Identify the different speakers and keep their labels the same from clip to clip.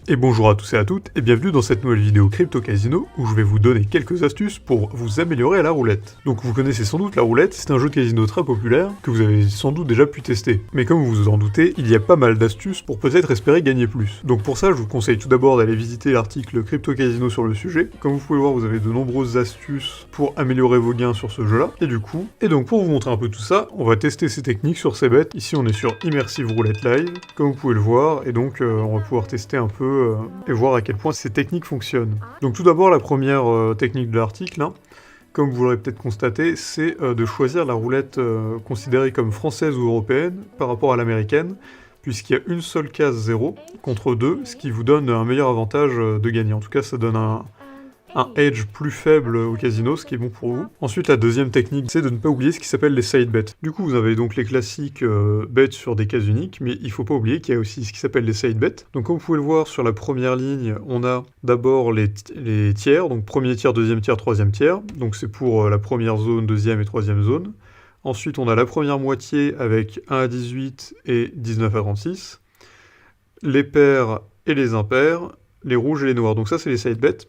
Speaker 1: Et bonjour à tous et à toutes, et bienvenue dans cette nouvelle vidéo Crypto Casino où je vais vous donner quelques astuces pour vous améliorer à la roulette. Donc vous connaissez sans doute la roulette, c'est un jeu de casino très populaire que vous avez sans doute déjà pu tester. Mais comme vous vous en doutez, il y a pas mal d'astuces pour peut-être espérer gagner plus. Donc pour ça, je vous conseille tout d'abord d'aller visiter l'article Crypto Casino sur le sujet. Comme vous pouvez voir, vous avez de nombreuses astuces pour améliorer vos gains sur ce jeu-là. Et donc pour vous montrer un peu tout ça, on va tester ces techniques sur ces bêtes. Ici on est sur Immersive Roulette Live, comme vous pouvez le voir, et donc on va pouvoir tester un peu et voir à quel point ces techniques fonctionnent. Donc tout d'abord, la première technique de l'article, hein, comme vous l'aurez peut-être constaté, c'est de choisir la roulette considérée comme française ou européenne par rapport à l'américaine, puisqu'il y a une seule case 0 contre 2, ce qui vous donne un meilleur avantage de gagner. En tout cas, ça donne un edge plus faible au casino, ce qui est bon pour vous. Ensuite, la deuxième technique, c'est de ne pas oublier ce qui s'appelle les side bets. Du coup, vous avez donc les classiques bets sur des cases uniques, mais il faut pas oublier qu'il y a aussi ce qui s'appelle les side bets. Donc comme vous pouvez le voir sur la première ligne, on a d'abord les tiers, donc premier tiers, deuxième tiers, troisième tiers. Donc c'est pour la première zone, deuxième et troisième zone. Ensuite, on a la première moitié avec 1 à 18 et 19 à 36. Les pairs et les impairs, les rouges et les noirs. Donc ça, c'est les side bets.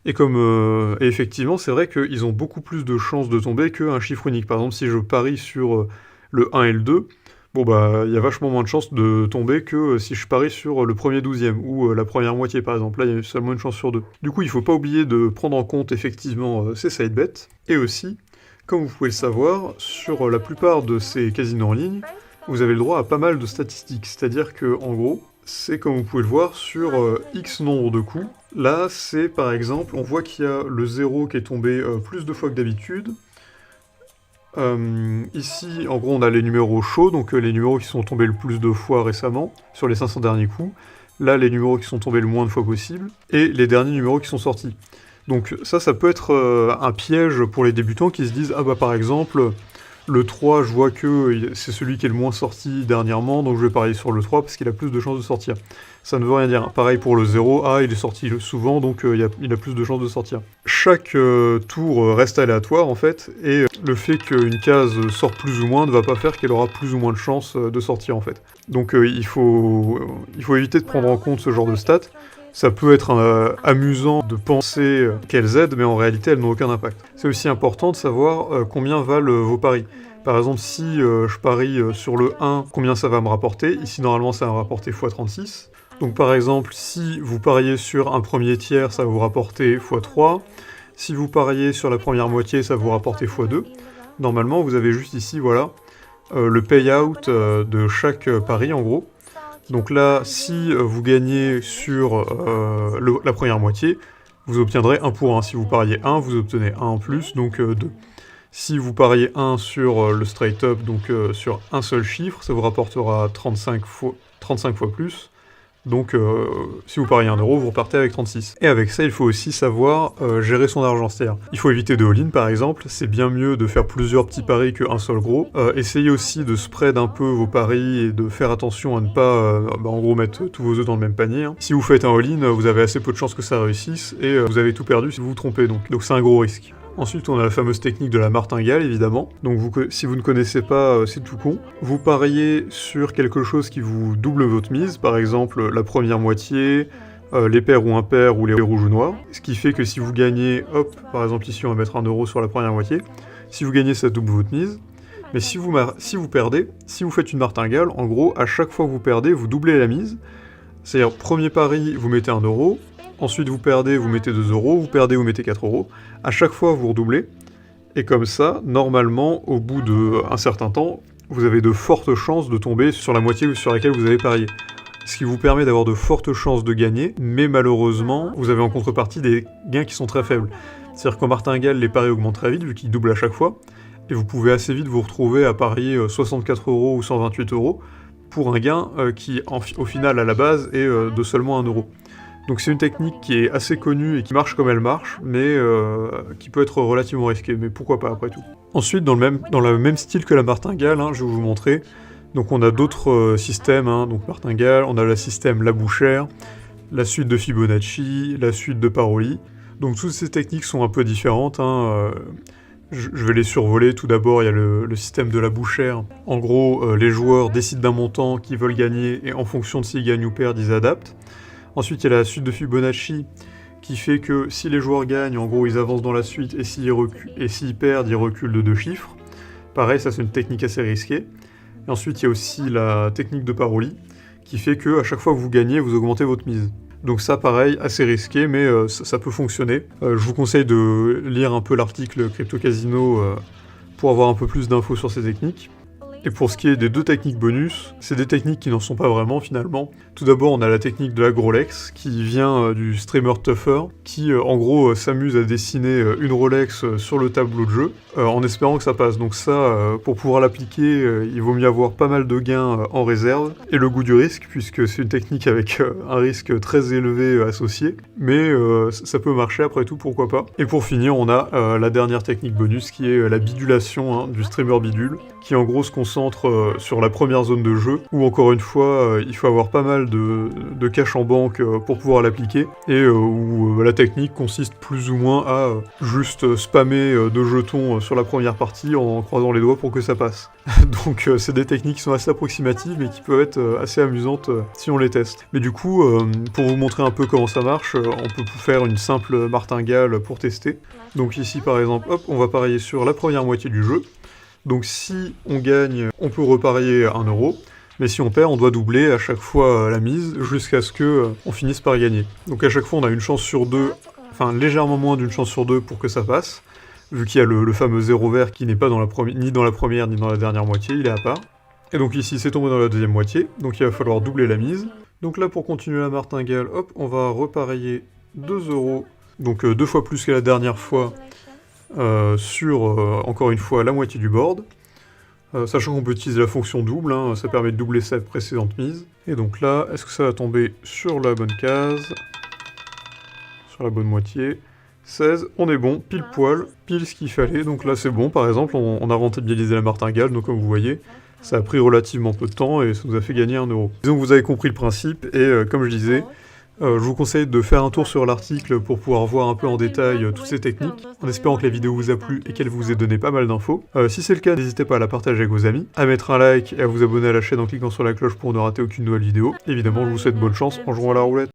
Speaker 1: Et et effectivement, c'est vrai qu'ils ont beaucoup plus de chances de tomber qu'un chiffre unique. Par exemple, si je parie sur le 1 et le 2, bon bah, il y a vachement moins de chances de tomber que si je parie sur le premier douzième, ou la première moitié par exemple. Là, il y a seulement une chance sur deux. Du coup, il ne faut pas oublier de prendre en compte effectivement ces side bets. Et aussi, comme vous pouvez le savoir, sur la plupart de ces casinos en ligne, vous avez le droit à pas mal de statistiques. C'est-à-dire que, en gros, c'est comme vous pouvez le voir sur X nombre de coups. Là, c'est par exemple, on voit qu'il y a le 0 qui est tombé plus de fois que d'habitude. Ici, en gros, on a les numéros chauds, donc les numéros qui sont tombés le plus de fois récemment, sur les 500 derniers coups. Là, les numéros qui sont tombés le moins de fois possible, et les derniers numéros qui sont sortis. Donc ça peut être un piège pour les débutants qui se disent « Ah bah par exemple, le 3, je vois que c'est celui qui est le moins sorti dernièrement, donc je vais parier sur le 3 parce qu'il a plus de chances de sortir. » Ça ne veut rien dire. Pareil pour le 0, ah il est sorti souvent, donc il a plus de chances de sortir. Chaque tour reste aléatoire en fait, et le fait qu'une case sorte plus ou moins ne va pas faire qu'elle aura plus ou moins de chances de sortir en fait. Donc il faut éviter de prendre en compte ce genre de stats. Ça peut être amusant de penser qu'elles aident, mais en réalité elles n'ont aucun impact. C'est aussi important de savoir combien valent vos paris. Par exemple, si je parie sur le 1, combien ça va me rapporter? Ici normalement ça va me rapporter x36. Donc par exemple, si vous pariez sur un premier tiers, ça va vous rapporter x3. Si vous pariez sur la première moitié, ça va vous rapporter x2. Normalement, vous avez juste ici, voilà, le payout de chaque pari en gros. Donc là, si vous gagnez sur la première moitié, vous obtiendrez 1 pour 1. Si vous pariez 1, vous obtenez 1 en plus, donc 2. Si vous pariez 1 sur le straight up, donc sur un seul chiffre, ça vous rapportera 35 fois plus. Donc si vous pariez 1 euro, vous repartez avec 36. Et avec ça, il faut aussi savoir gérer son argent. C'est-à-dire, il faut éviter de all-in par exemple, c'est bien mieux de faire plusieurs petits paris qu'un seul gros. Essayez aussi de spread un peu vos paris et de faire attention à ne pas, en gros, mettre tous vos œufs dans le même panier. Hein. Si vous faites un all-in, vous avez assez peu de chances que ça réussisse, et vous avez tout perdu si vous vous trompez, donc c'est un gros risque. Ensuite, on a la fameuse technique de la martingale, évidemment. Donc si vous ne connaissez pas, c'est tout con. Vous pariez sur quelque chose qui vous double votre mise, par exemple la première moitié, les pairs ou impairs, ou les rouges ou noirs. Ce qui fait que si vous gagnez, hop, par exemple ici on va mettre 1 euro sur la première moitié, si vous gagnez ça double votre mise. Mais si vous perdez, si vous faites une martingale, en gros, à chaque fois que vous perdez, vous doublez la mise. C'est-à-dire, premier pari, vous mettez 1 euro, ensuite vous perdez, vous mettez 2 euros, vous perdez, vous mettez 4 euros. À chaque fois, vous redoublez. Et comme ça, normalement, au bout d'un certain temps, vous avez de fortes chances de tomber sur la moitié sur laquelle vous avez parié. Ce qui vous permet d'avoir de fortes chances de gagner, mais malheureusement, vous avez en contrepartie des gains qui sont très faibles. C'est-à-dire qu'en martingale, les paris augmentent très vite, vu qu'ils doublent à chaque fois, et vous pouvez assez vite vous retrouver à parier 64 euros ou 128 euros pour un gain qui, au final, à la base, est de seulement 1 euro. Donc c'est une technique qui est assez connue et qui marche comme elle marche, mais qui peut être relativement risquée, mais pourquoi pas après tout. Ensuite, dans le même style que la martingale, hein, je vais vous montrer. Donc on a d'autres systèmes, hein, donc martingale, on a le système La Bouchère, la suite de Fibonacci, la suite de Paroli. Donc toutes ces techniques sont un peu différentes, hein, je vais les survoler. Tout d'abord, il y a le système de La Bouchère. En gros, les joueurs décident d'un montant qu'ils veulent gagner, et en fonction de s'ils gagnent ou perdent, ils adaptent. Ensuite, il y a la suite de Fibonacci qui fait que si les joueurs gagnent, en gros, ils avancent dans la suite, et s'ils perdent, ils reculent de 2 chiffres. Pareil, ça c'est une technique assez risquée. Et ensuite, il y a aussi la technique de Paroli, qui fait que à chaque fois que vous gagnez, vous augmentez votre mise. Donc ça, pareil, assez risqué, mais ça peut fonctionner. Je vous conseille de lire un peu l'article Crypto Casino pour avoir un peu plus d'infos sur ces techniques. Et pour ce qui est des 2 techniques bonus, c'est des techniques qui n'en sont pas vraiment finalement. Tout d'abord, on a la technique de la Rolex, qui vient du streamer Tuffer, qui en gros s'amuse à dessiner une Rolex sur le tableau de jeu, en espérant que ça passe. Donc ça, pour pouvoir l'appliquer, il vaut mieux avoir pas mal de gains en réserve, et le goût du risque, puisque c'est une technique avec un risque très élevé associé, mais ça peut marcher après tout, pourquoi pas. Et pour finir, on a la dernière technique bonus, qui est la bidulation du streamer bidule, qui en gros se concentre sur la première zone de jeu, où encore une fois, il faut avoir pas mal de cash en banque pour pouvoir l'appliquer, et où la technique consiste plus ou moins à juste spammer de jetons sur la première partie en croisant les doigts pour que ça passe. Donc c'est des techniques qui sont assez approximatives, mais qui peuvent être assez amusantes si on les teste. Mais du coup, pour vous montrer un peu comment ça marche, on peut faire une simple martingale pour tester. Donc ici par exemple, hop, on va parier sur la première moitié du jeu. Donc si on gagne, on peut reparier 1 euro, mais si on perd, on doit doubler à chaque fois la mise, jusqu'à ce que on finisse par gagner. Donc à chaque fois, on a une chance sur 2, enfin légèrement moins d'une chance sur 2 pour que ça passe, vu qu'il y a le fameux 0 vert qui n'est pas ni dans la première ni dans la dernière moitié, il est à part. Et donc ici, c'est tombé dans la deuxième moitié, donc il va falloir doubler la mise. Donc là, pour continuer la martingale, hop, on va reparier 2 euros, donc 2 fois plus que la dernière fois, sur, encore une fois, la moitié du board. Sachant qu'on peut utiliser la fonction double, hein, ça permet de doubler sa précédente mise. Et donc là, est-ce que ça va tomber sur la bonne case? Sur la bonne moitié. 16, on est bon, pile poil, pile ce qu'il fallait. Donc là c'est bon, par exemple, on a rentabilisé la martingale, donc comme vous voyez, ça a pris relativement peu de temps et ça nous a fait gagner 1 euro. Disons que vous avez compris le principe, et comme je disais, je vous conseille de faire un tour sur l'article pour pouvoir voir un peu en détail toutes ces techniques, en espérant que la vidéo vous a plu et qu'elle vous ait donné pas mal d'infos. Si c'est le cas, n'hésitez pas à la partager avec vos amis, à mettre un like et à vous abonner à la chaîne en cliquant sur la cloche pour ne rater aucune nouvelle vidéo. Évidemment, je vous souhaite bonne chance en jouant à la roulette.